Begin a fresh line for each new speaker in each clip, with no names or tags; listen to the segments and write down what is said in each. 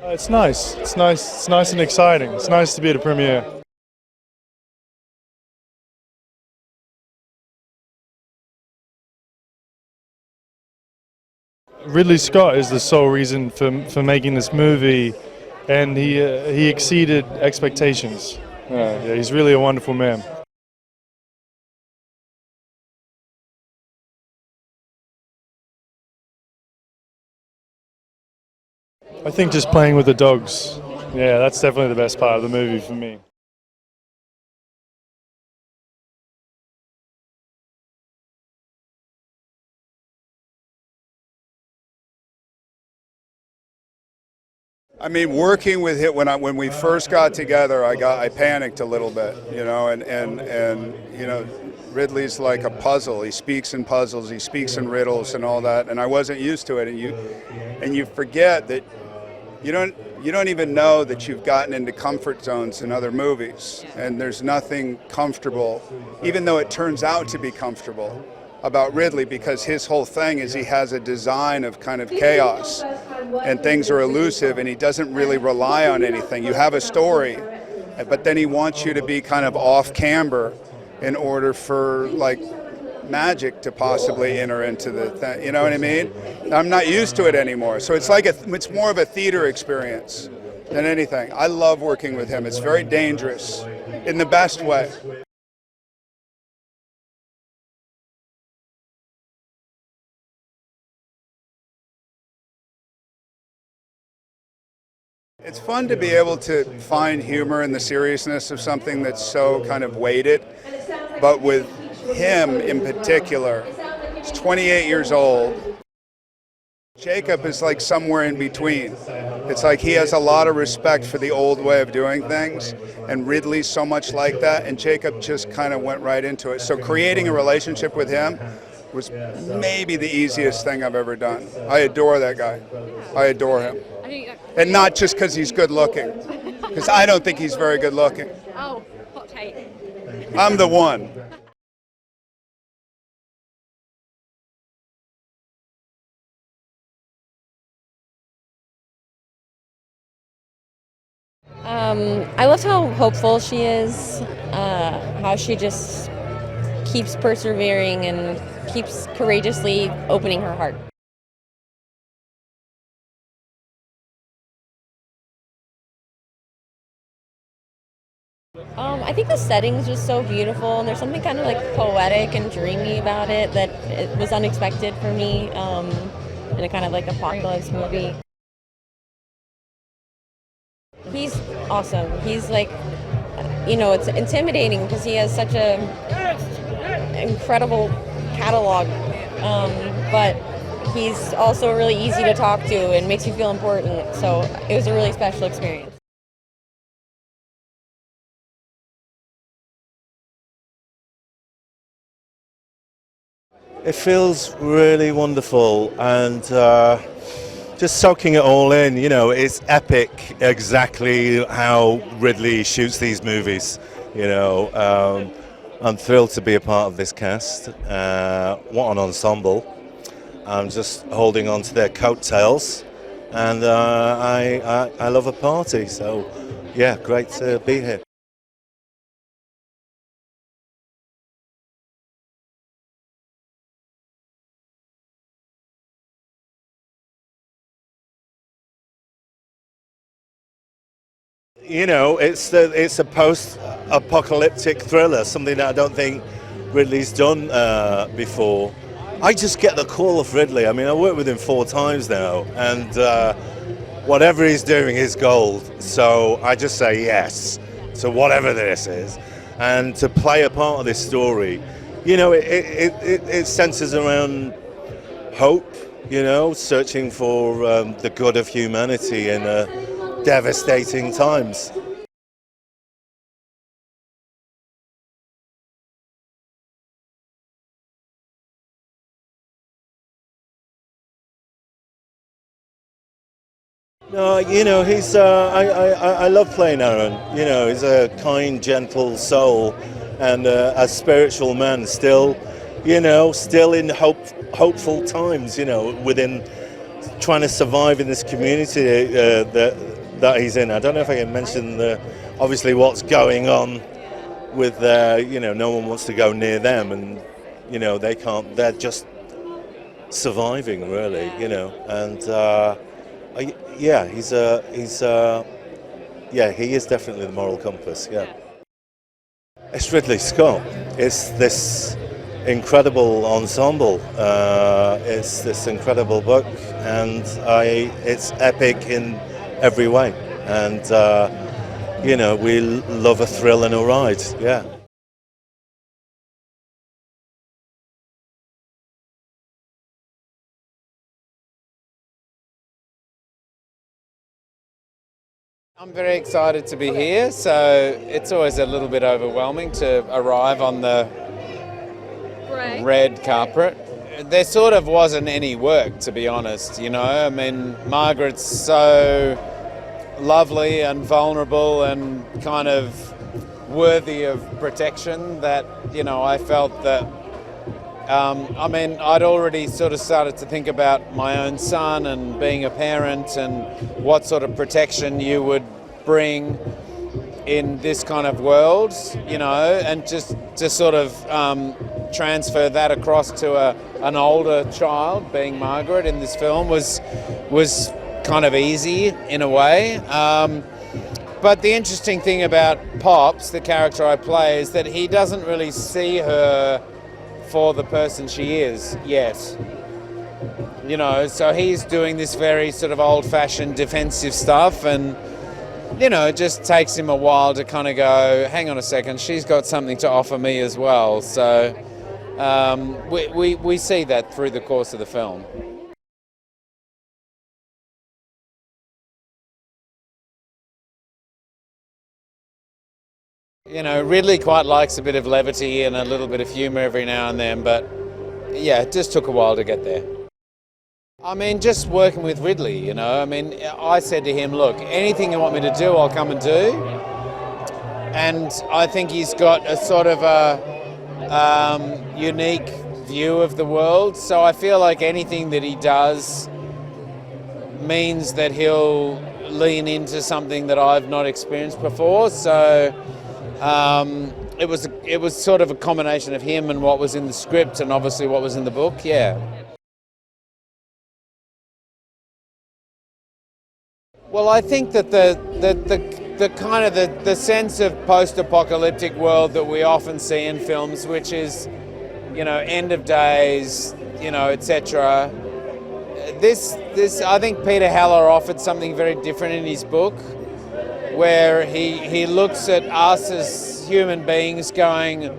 It's nice. It's nice. It's nice and exciting. It's nice to be at a premiere. Ridley Scott is the sole reason for making this movie, and he exceeded expectations. Yeah, he's really a wonderful man. I think just playing with the dogs. Yeah, that's definitely the best part of the movie for me.
I mean, working with him when we first got together, I panicked a little bit, you know, and you know, Ridley's like a puzzle. He speaks in puzzles, he speaks in riddles, and all that. And I wasn't used to it, and you forget that you don't even know that you've gotten into comfort zones in other movies, and there's nothing comfortable, even though it turns out to be comfortable, about Ridley, because his whole thing is he has a design of kind of chaos and things are elusive and he doesn't really rely on anything. You have a story, but then he wants you to be kind of off camber in order for like magic to possibly enter into the thing. You know what I mean? I'm not used to it anymore. So it's like it's more of a theater experience than anything. I love working with him. It's very dangerous in the best way. It's fun to be able to find humor in the seriousness of something that's so kind of weighted, but with him in particular, he's 28 years old. Jacob is like somewhere in between. It's like he has a lot of respect for the old way of doing things, and Ridley's so much like that, and Jacob just kind of went right into it. So creating a relationship with him was maybe the easiest thing I've ever done. I adore that guy. I adore him. And not just because he's good looking, because I don't think he's very good looking.
Oh, hot take.
I'm the one.
I love how hopeful she is, how she just keeps persevering and keeps courageously opening her heart. I think the setting's just so beautiful, and there's something kind of like poetic and dreamy about it that it was unexpected for me in a kind of like apocalypse movie. He's awesome. He's like, you know, it's intimidating because he has such a incredible catalog, but he's also really easy to talk to and makes you feel important. So it was a really special experience.
It feels really wonderful, and just soaking it all in. You know, it's epic, exactly how Ridley shoots these movies. You know, I'm thrilled to be a part of this cast. What an ensemble. I'm just holding on to their coattails, and I love a party, so yeah, great to be here. You know, it's a post-apocalyptic thriller, something that I don't think Ridley's done before. I just get the call of Ridley. I mean, I worked with him 4 times now, and whatever he's doing is gold. So I just say yes to whatever this is, and to play a part of this story. You know, it centers around hope. You know, searching for the good of humanity in devastating times. No, you know, he's. I love playing Aaron. You know, he's a kind, gentle soul, and a spiritual man. Still, you know, still in hopeful times. You know, within trying to survive in this community that he's in. I don't know if I can mention obviously what's going on with no one wants to go near them, and they can't. They're just surviving, really, and he is definitely the moral compass. Yeah, it's Ridley Scott. It's this incredible ensemble. It's this incredible book, and it's epic in every way. And we love a thrill and a ride. Yeah.
I'm very excited to be here, so it's always a little bit overwhelming to arrive on the red carpet. There sort of wasn't any work, to be honest, I mean, Margaret's so lovely and vulnerable and kind of worthy of protection that, I felt that, I'd already sort of started to think about my own son and being a parent and what sort of protection you would bring in this kind of world, and just to sort of transfer that across to an older child, being Margaret in this film, was kind of easy in a way. But the interesting thing about Pops, the character I play, is that he doesn't really see her for the person she is yet. So he's doing this very sort of old-fashioned defensive stuff, and it just takes him a while to kind of go, hang on a second, she's got something to offer me as well. So we see that through the course of the film. Ridley quite likes a bit of levity and a little bit of humour every now and then, but yeah, it just took a while to get there. I mean, just working with Ridley, I said to him, look, anything you want me to do, I'll come and do. And I think he's got a sort of a unique view of the world, so I feel like anything that he does means that he'll lean into something that I've not experienced before. So it was sort of a combination of him and what was in the script and obviously what was in the book. Yeah. Well, I think that the kind of the sense of post-apocalyptic world that we often see in films, which is, end of days, etc. This I think Peter Heller offered something very different in his book, where he looks at us as human beings going,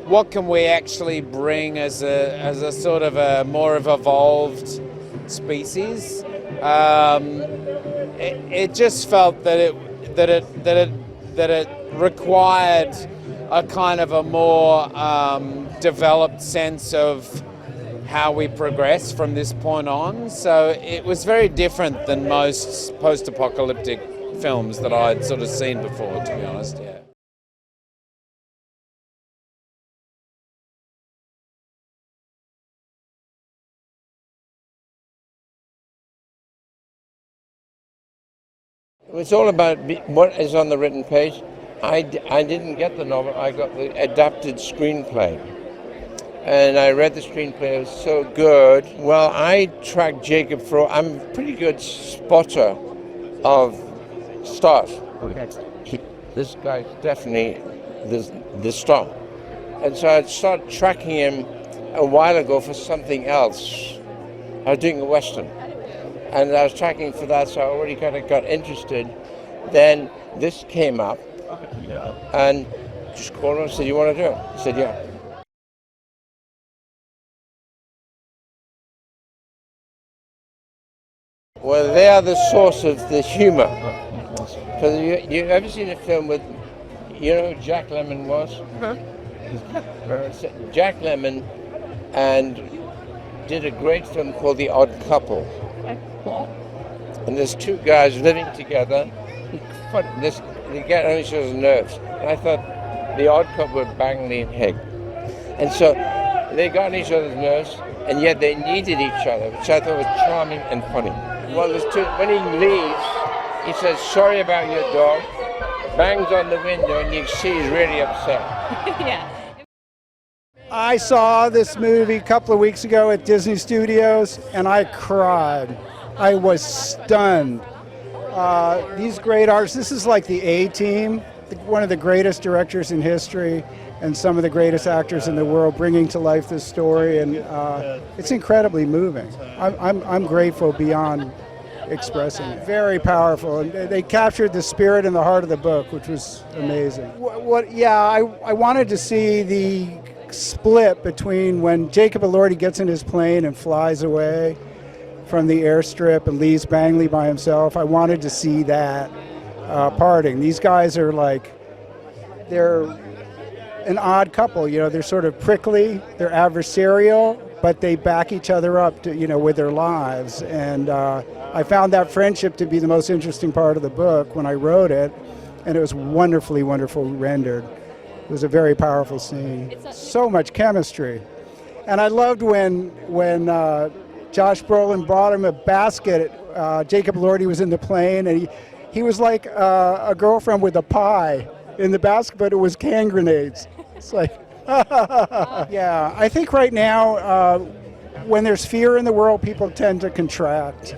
what can we actually bring as a sort of a more of evolved species? It just felt that it required a kind of a more developed sense of how we progress from this point on. So it was very different than most post-apocalyptic films that I'd sort of seen before, to be honest. Yeah.
It's all about what is on the written page. I didn't get the novel, I got the adapted screenplay. And I read the screenplay, it was so good. Well, I tracked Jacob for, I'm a pretty good spotter of stars. Okay. This guy's definitely the star. And so I started tracking him a while ago for something else. I was doing a Western. And I was tracking for that, so I already kind of got interested. Then this came up, and just called him and said, you want to do it? I said, yeah. Well, they are the source of the humor. Because you ever seen a film with, who Jack Lemmon was? Jack Lemmon and did a great film called The Odd Couple. And there's two guys living together. They get on each other's nerves. And I thought The Odd Couple were Bangley and Hegg. And so They got on each other's nerves, and yet they needed each other, which I thought was charming and funny. Well, when he leaves, he says, "Sorry about your dog," bangs on the window, and you see he's really upset.
Yeah.
I saw this movie a couple of weeks ago at Disney Studios, and I cried. I was stunned. These great artists, this is like the A-Team, one of the greatest directors in history, and some of the greatest actors in the world bringing to life this story, and it's incredibly moving. I'm grateful beyond expressing it. Very powerful, and they captured the spirit and the heart of the book, which was amazing. I wanted to see the split between when Jacob Elordi gets in his plane and flies away from the airstrip and leaves Bangley by himself. I wanted to see that parting. These guys are they're an odd couple, you know, they're sort of prickly, they're adversarial, but they back each other up to, you know, with their lives. And I found that friendship to be the most interesting part of the book when I wrote it, and it was wonderfully rendered. It was a very powerful scene. So much chemistry. And I loved when Josh Brolin brought him a basket. Jacob Elordi was in the plane, and he was like a girlfriend with a pie in the basket, but it was hand grenades. It's like, yeah. I think right now, when there's fear in the world, people tend to contract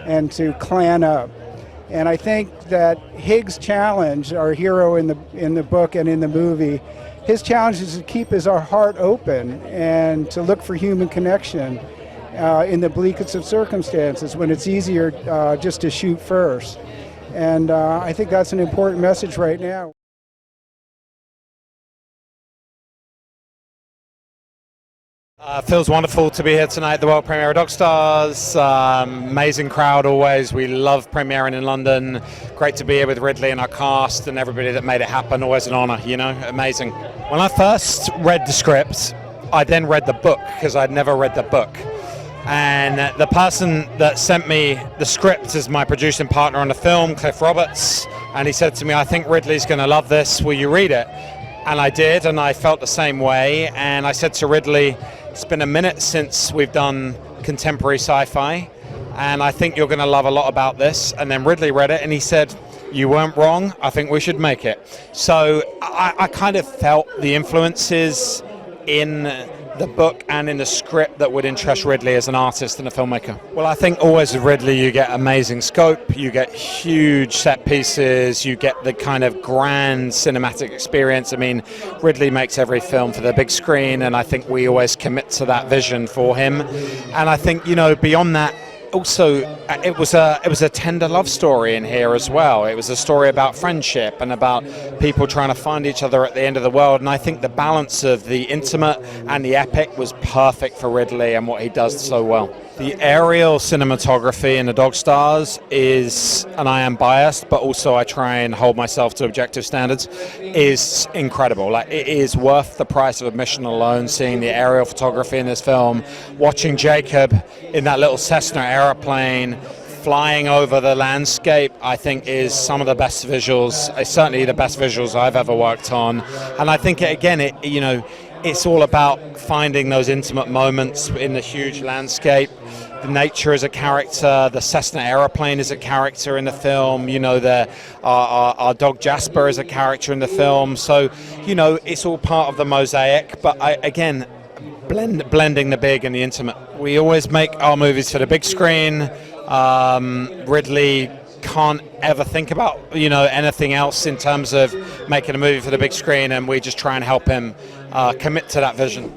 and to clan up. And I think that Higgs' challenge, our hero in the book and in the movie, his challenge is to keep his heart open and to look for human connection in the bleakest of circumstances, when it's easier just to shoot first. And I think that's an important message right now.
Feels wonderful to be here tonight at the world premiere of Dog Stars. Amazing crowd always. We love premiering in London. Great to be here with Ridley and our cast and everybody that made it happen. Always an honor, you know, amazing. When I first read the script, I then read the book because I'd never read the book. And the person that sent me the script is my producing partner on the film, Cliff Roberts. And he said to me, "I think Ridley's going to love this. Will you read it?" And I did, and I felt the same way. And I said to Ridley, "It's been a minute since we've done contemporary sci-fi, and I think you're going to love a lot about this." And then Ridley read it, and he said, "You weren't wrong. I think we should make it." So I kind of felt the influences in the book and in the script that would interest Ridley as an artist and a filmmaker. Well, I think always with Ridley you get amazing scope, you get huge set pieces, you get the kind of grand cinematic experience. I mean, Ridley makes every film for the big screen, and I think we always commit to that vision for him. And I think, you know, beyond that, also, it was a tender love story in here as well. It was a story about friendship and about people trying to find each other at the end of the world. And I think the balance of the intimate and the epic was perfect for Ridley and what he does so well. The aerial cinematography in the Dog Stars is, and I am biased, but also I try and hold myself to objective standards, is incredible. Like, it is worth the price of admission alone, seeing the aerial photography in this film, watching Jacob in that little Cessna aeroplane flying over the landscape, I think is some of the best visuals, certainly the best visuals I've ever worked on. And I think, you know, it's all about finding those intimate moments in the huge landscape. The nature is a character, the Cessna aeroplane is a character in the film, you know, our dog Jasper is a character in the film. So, you know, it's all part of the mosaic, but blending the big and the intimate. We always make our movies for the big screen. Ridley can't ever think about, you know, anything else in terms of making a movie for the big screen, and we just try and help him commit to that vision.